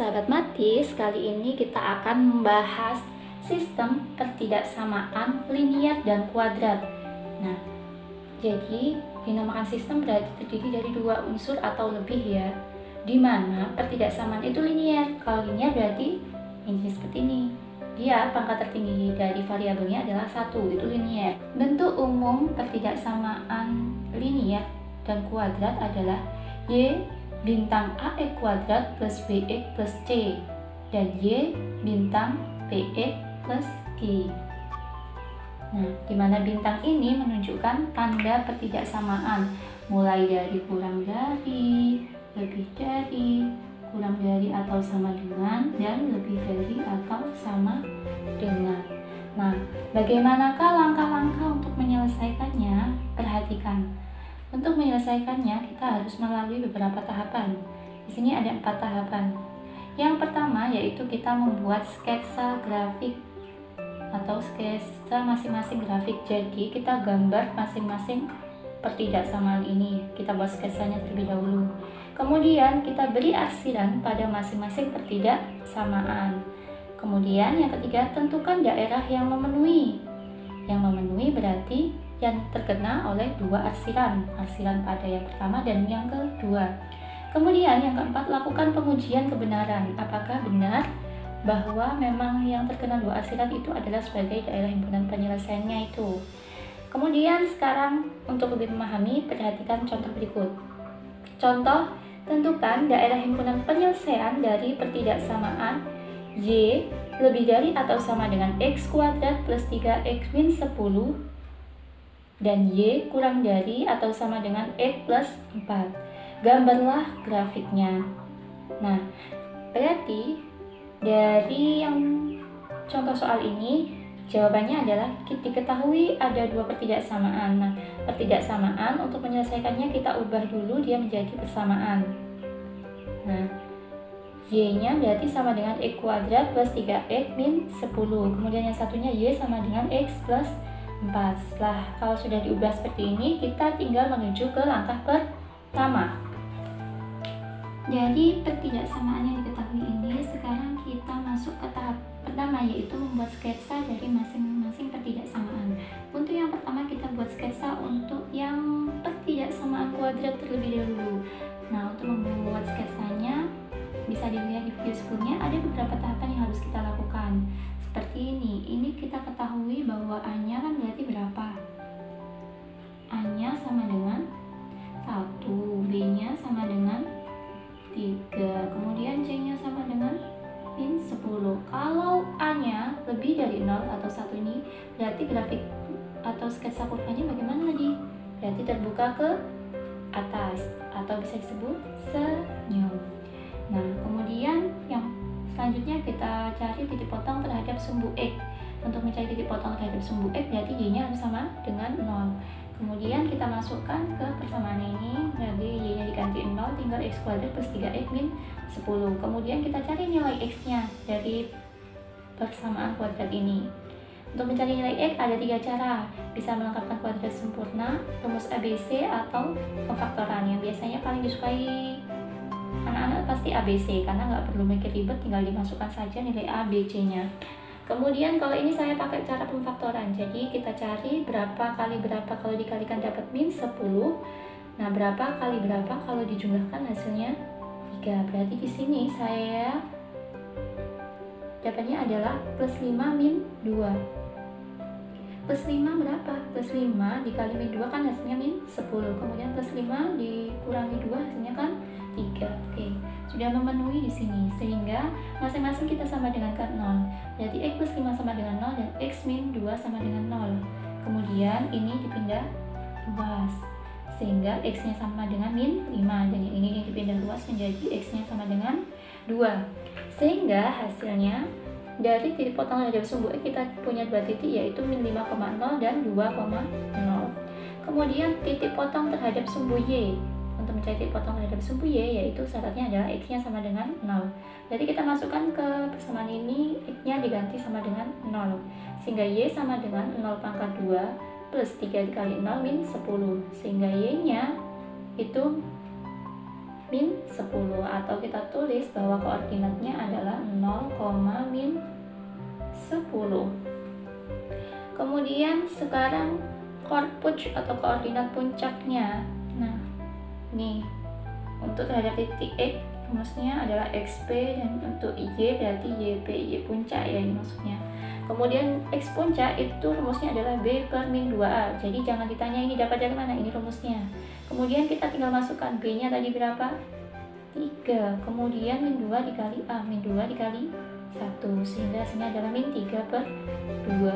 sahabat Matis, kali ini kita akan membahas sistem pertidaksamaan linier dan kuadrat. Nah, jadi dinamakan sistem berarti terdiri dari dua unsur atau lebih ya, di mana pertidaksamaan itu linier. Kalau linier berarti ini seperti ini. Dia pangkat tertinggi dari variabelnya adalah 1, itu linier. Bentuk umum pertidaksamaan linier dan kuadrat adalah Y bintang AX kuadrat plus BX plus C dan Y bintang PX plus Q. Nah, di mana bintang ini menunjukkan tanda pertidaksamaan, mulai dari kurang dari, lebih dari, kurang dari atau sama dengan, dan lebih dari atau sama dengan. Nah, bagaimanakah langkah-langkah untuk menyelesaikannya? Perhatikan. Untuk menyelesaikannya, kita harus melalui beberapa tahapan. Di sini ada 4 tahapan. Yang pertama yaitu kita membuat sketsa grafik atau sketsa masing-masing grafik. Jadi kita gambar masing-masing pertidaksamaan ini. Kita buat sketsanya terlebih dahulu. Kemudian kita beri arsiran pada masing-masing pertidaksamaan. Kemudian yang ketiga, tentukan daerah yang memenuhi. Yang memenuhi berarti yang terkena oleh dua arsiran pada yang pertama dan yang kedua. Kemudian yang keempat, lakukan pengujian kebenaran. Apakah benar bahwa memang yang terkena dua arsiran itu adalah sebagai daerah himpunan penyelesaiannya itu. Kemudian sekarang untuk lebih memahami, perhatikan contoh berikut. Contoh, tentukan daerah himpunan penyelesaian dari pertidaksamaan Y lebih dari atau sama dengan X kuadrat plus 3X min 10 dan Y kurang dari atau sama dengan X plus 4. Gambarlah grafiknya. Nah, berarti dari yang contoh soal ini, jawabannya adalah diketahui ada dua pertidaksamaan. Nah, pertidaksamaan untuk menyelesaikannya kita ubah dulu dia menjadi persamaan. Nah, Y-nya berarti sama dengan X kuadrat plus 3X min 10. Kemudian yang satunya Y sama dengan X plus 4. Setelah kalau sudah diubah seperti ini, kita tinggal menuju ke langkah pertama. Jadi pertidaksamaan yang diketahui ini, sekarang kita masuk ke tahap pertama, yaitu membuat sketsa dari masing-masing pertidaksamaan. Untuk yang pertama kita buat sketsa untuk yang pertidaksamaan kuadrat terlebih dahulu. Nah, untuk membuat sketsanya bisa dilihat di video sebelumnya, ada beberapa tahapan yang harus kita lakukan. Seperti ini kita ketahui bahwa A-nya kan berarti berapa? A-nya sama dengan 1, B-nya sama dengan 3, kemudian C-nya sama dengan min 10. Kalau A-nya lebih dari 0 atau 1 ini, berarti grafik atau sketsa kurvanya bagaimana lagi? Berarti terbuka ke atas atau bisa disebut senyum. Nah, kemudian yang selanjutnya kita cari titik potong terhadap sumbu X. Untuk mencari titik potong terhadap sumbu X berarti Y-nya harus sama dengan 0. Kemudian kita masukkan ke persamaan ini, jadi Y-nya diganti 0, tinggal X kuadrat plus 3X min 10. Kemudian kita cari nilai X-nya dari persamaan kuadrat ini. Untuk mencari nilai X ada 3 cara, bisa melengkapkan kuadrat sempurna, rumus ABC, atau pemfaktoran. Yang biasanya paling disukai anak-anak pasti ABC, karena nggak perlu mikir ribet, tinggal dimasukkan saja nilai A, B, C-nya. Kemudian kalau ini saya pakai cara pemfaktoran, jadi kita cari berapa kali berapa kalau dikalikan dapat min 10. Nah, berapa kali berapa kalau dijumlahkan hasilnya 3. Berarti di sini saya dapatnya adalah plus 5 min 2. Plus 5 berapa? Plus 5 dikali min 2 kan hasilnya min 10. Kemudian plus 5 dikurangi 2 hasilnya kan 3. Oke, sudah memenuhi di sini, sehingga masing-masing kita sama dengan ke 0. Jadi X plus 5 sama dengan 0 dan X min 2 sama dengan 0. Kemudian ini dipindah luas, sehingga X-nya sama dengan min 5, dan yang ini dipindah luas menjadi X-nya sama dengan 2. Sehingga hasilnya dari titik potong terhadap sumbu X kita punya 2 titik, yaitu min 5,0 dan 2,0. Kemudian titik potong terhadap sumbu Y. Untuk mencari titik potong terhadap sumbu Y, yaitu syaratnya adalah X-nya sama dengan 0. Jadi kita masukkan ke persamaan ini, X-nya diganti sama dengan 0, sehingga Y sama dengan 0 pangkat 2 plus 3 dikali 0 min 10, sehingga Y-nya itu min 10, atau kita tulis bahwa koordinatnya adalah 0, min 10. Kemudian sekarang koordinat atau koordinat puncaknya. Nah, ini untuk terhadap titik X rumusnya adalah XP, dan untuk Y berarti YP, Y puncak ya ini maksudnya. Kemudian X puncak itu rumusnya adalah B per min 2A. Jadi jangan ditanya ini dapat dari mana, ini rumusnya. Kemudian kita tinggal masukkan B-nya tadi berapa? 3. Kemudian min 2 dikali A, min 2 dikali 1, sehingga hasilnya adalah min 3 per 2.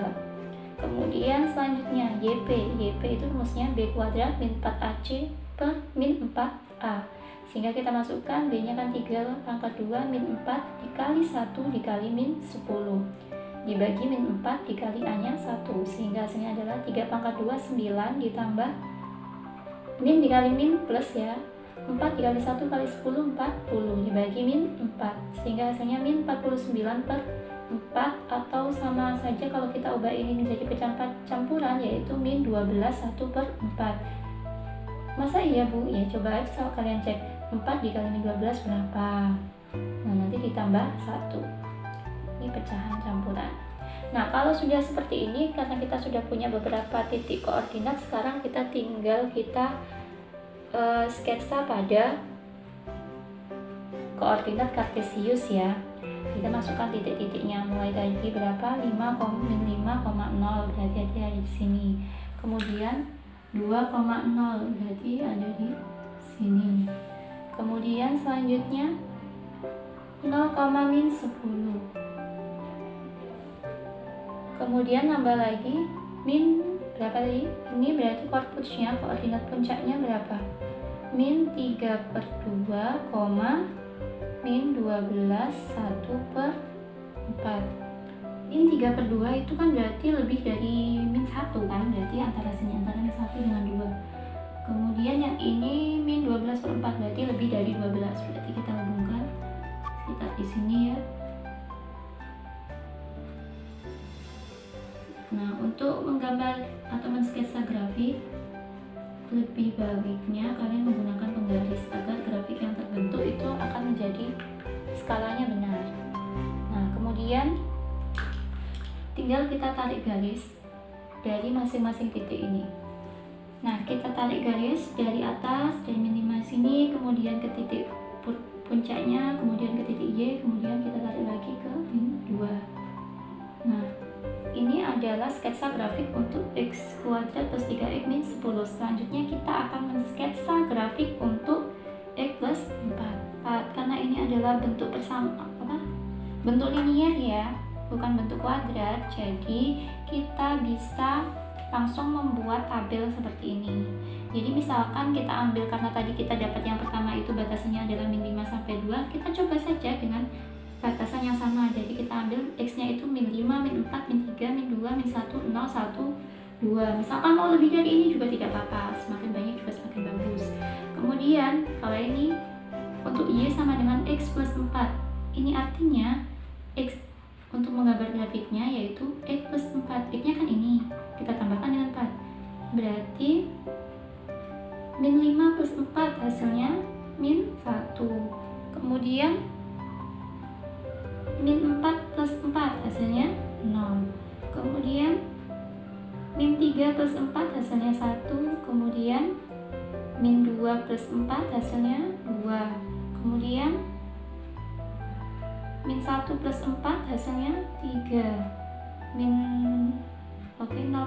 Kemudian selanjutnya YP. YP itu rumusnya B kuadrat min 4AC per min 4A. Sehingga kita masukkan B-nya kan 3 pangkat 2 min 4 dikali 1 dikali min 10. Dibagi min 4 dikali A-nya 1. Sehingga hasilnya adalah 3 pangkat 2, 9 ditambah min dikali min plus ya. 4 dikali 1 kali 10, 40. Dibagi min 4. Sehingga hasilnya min 49 per 4, atau sama saja kalau kita ubah ini menjadi campuran, yaitu min 12 1 per 4. Masa iya Bu? Ya coba aja kalian cek 4 dikali min 12 berapa. Nah nanti ditambah 1. Ini pecahan campuran. Nah kalau sudah seperti ini, karena kita sudah punya beberapa titik koordinat, sekarang kita tinggal sketsa pada koordinat kartesius ya. Kita masukkan titik-titiknya, mulai dari berapa? 5, min 5,0 berarti ada di sini. Kemudian 2,0 berarti ada di sini. Kemudian selanjutnya 0, min 10. Kemudian nambah lagi min berapa tadi? Ini berarti koordinat puncaknya berapa? Min 3 per 2, min 12 1 per 4. Ini 3 per 2 itu kan berarti lebih dari min 1 kan? Berarti antara min 1 dengan 2. Kemudian yang ini min 12 per 4 berarti lebih dari 12. Berarti kita hubungkan sekitar di sini ya. Nah, untuk menggambar atau mensketsa grafik, lebih baiknya kalian menggunakan penggaris agar grafik yang terbentuk itu akan menjadi skalanya benar. Nah, kemudian tinggal kita tarik garis dari masing-masing titik ini. Nah, kita tarik garis dari atas, dari minimal sini, kemudian ke titik puncaknya, kemudian ke titik Y, kemudian kita tarik lagi ke min 2. Nah, ini adalah sketsa grafik untuk X kuadrat plus 3X min 10. Selanjutnya kita akan mensketsa grafik untuk X plus 4. Karena ini adalah bentuk bentuk linier ya, bukan bentuk kuadrat. Jadi kita bisa langsung membuat tabel seperti ini. Jadi misalkan kita ambil, karena tadi kita dapat yang pertama itu batasannya adalah min 5 sampai 2, kita coba saja dengan batasan yang sama. Jadi kita ambil X-nya itu min 5, min 4, min 3, min 2, min 1, 0, 1, 2. Misalkan mau lebih dari ini juga tidak apa-apa, semakin banyak juga semakin bagus. Kemudian kalau ini untuk Y sama dengan X plus 4, ini artinya X untuk menggambar grafiknya yaitu X plus 4. X-nya kan ini, kita tambahkan dengan 4, berarti min 5 plus 4 hasilnya min 1. Kemudian min 4 plus 4 hasilnya 0. Kemudian min 3 plus 4 hasilnya 1. Kemudian min 2 plus 4 hasilnya 2. Kemudian min 1 plus 4 hasilnya 3. 0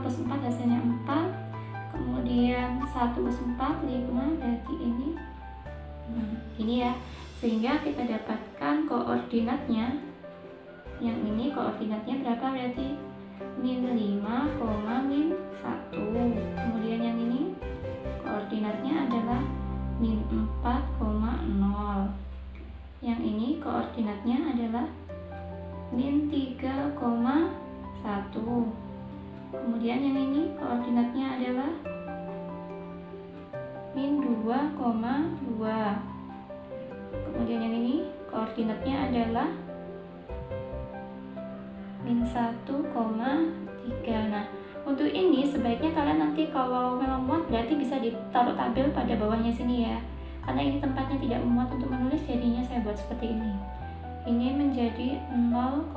plus 4 hasilnya 4. Kemudian 1 plus 4, 5, berarti ini ya. Sehingga kita dapatkan koordinatnya. Yang ini koordinatnya berapa berarti? Min 5, min 1. Kemudian yang ini koordinatnya adalah min 4,0. Yang ini koordinatnya adalah min 3,1. Kemudian yang ini koordinatnya adalah min 2,2. Kemudian yang ini koordinatnya adalah min 1,3. Nah, untuk ini sebaiknya kalian nanti kalau memang muat berarti bisa ditaruh tabel pada bawahnya sini ya. Karena ini tempatnya tidak memuat untuk menulis, jadinya saya buat seperti ini. Ini menjadi 0,4,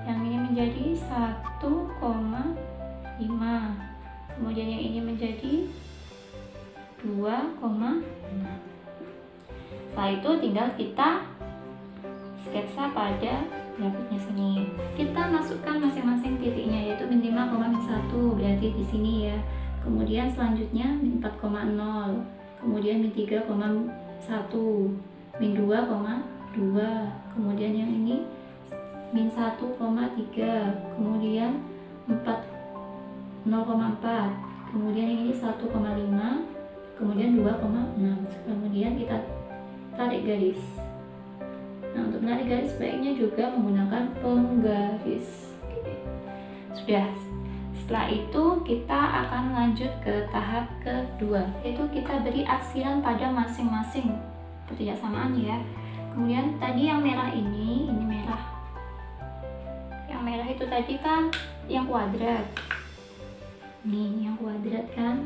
yang ini menjadi 1,5, kemudian yang ini menjadi 2,6. Setelah itu tinggal kita sketsa pada grafiknya sini. Kita masukkan masing-masing titiknya, yaitu min 5, min 1, berarti di sini ya. Kemudian selanjutnya min 4,0, kemudian min 3,1, min 2,2, kemudian yang ini min 1,3, kemudian 0,4, kemudian yang ini 1,5, kemudian 2,6. Kemudian kita tarik garis. Nah, untuk menarik garis sebaiknya juga menggunakan penggaris. Sudah. Setelah itu kita akan lanjut ke tahap kedua, yaitu kita beri arsiran pada masing-masing ketidaksamaan ya. Kemudian tadi yang merah ini merah. Yang merah itu tadi kan yang kuadrat. Nih, yang kuadrat kan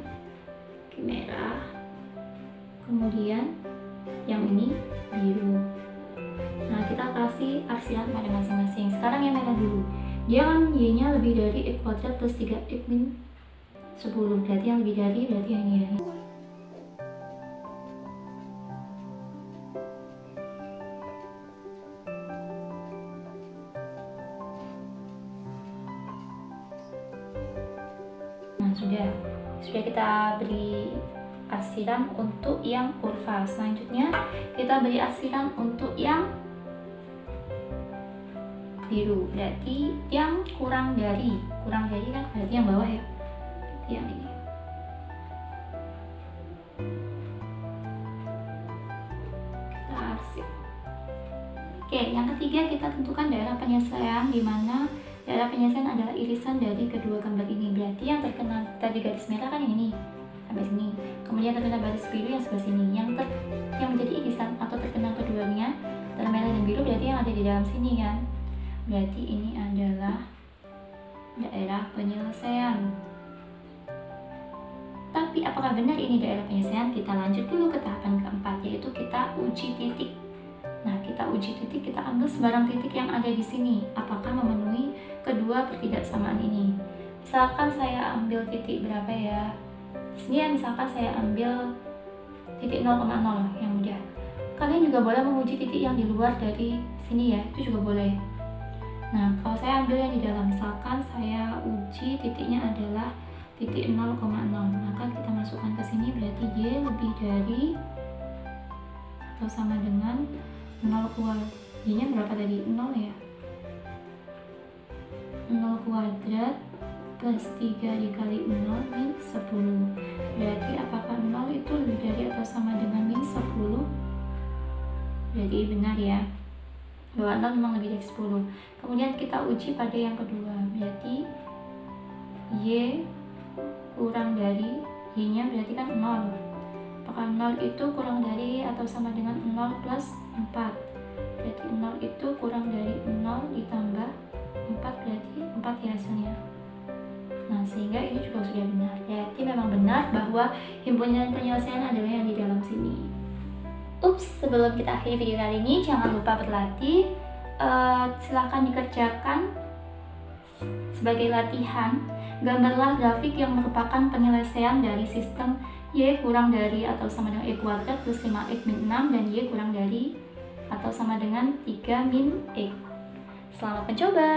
merah. Kemudian yang ini biru. Nah, kita kasih arsiran pada masing-masing. Sekarang yang merah dulu. Dia kan y-nya lebih dari x kuadrat plus 3x min 10. Berarti yang lebih dari berarti yang ini ya. Nah, sudah kita beri arsiran untuk yang kurva. Selanjutnya kita beri arsiran untuk yang biru, berarti yang kurang dari kan berarti yang bawah ya, yang ini. Kita arsir. Oke, yang ketiga kita tentukan daerah penyelesaian, di mana daerah penyelesaian adalah irisan dari kedua gambar ini. Berarti yang terkena tadi garis merah kan yang ini sampai sini, kemudian terkena garis biru yang sebelah sini. Yang menjadi irisan atau terkena keduanya antara merah dan biru berarti yang ada di dalam sini kan. Berarti ini adalah daerah penyelesaian. Tapi apakah benar ini daerah penyelesaian? Kita lanjut dulu ke tahapan keempat, yaitu kita uji titik. Nah, kita uji titik, kita ambil sembarang titik yang ada di sini, apakah memenuhi kedua ketidaksamaan ini. Misalkan saya ambil titik berapa ya? Di sini ya, misalkan saya ambil titik 0,0 yang mudah. Kalian juga boleh menguji titik yang di luar dari sini ya, itu juga boleh. Nah, kalau saya ambil yang di dalam, misalkan saya uji titiknya adalah titik 0,0, maka kita masukkan ke sini, berarti Y lebih dari atau sama dengan 0 kuadrat. Y-nya berapa tadi? 0 ya? 0 kuadrat plus 3 dikali 0 min 10. Berarti apakah 0 itu lebih dari atau sama dengan min 10? Jadi benar ya, bahwa 0 memang lebih dari 10. Kemudian kita uji pada yang kedua, berarti Y kurang dari Y-nya berarti kan 0. Apakah 0 itu kurang dari atau sama dengan 0 plus 4? Berarti 0 itu kurang dari 0 ditambah 4, berarti 4 ya hasilnya. Nah, sehingga ini juga sudah benar. Berarti memang benar bahwa himpunan penyelesaian adalah yang di dalam sini. Ups, sebelum kita akhiri video kali ini, jangan lupa berlatih. Silahkan dikerjakan sebagai latihan. Gambarlah grafik yang merupakan penyelesaian dari sistem Y kurang dari atau sama dengan Y kuadrat plus 5X min 6 dan Y kurang dari atau sama dengan 3 min X. Selamat mencoba!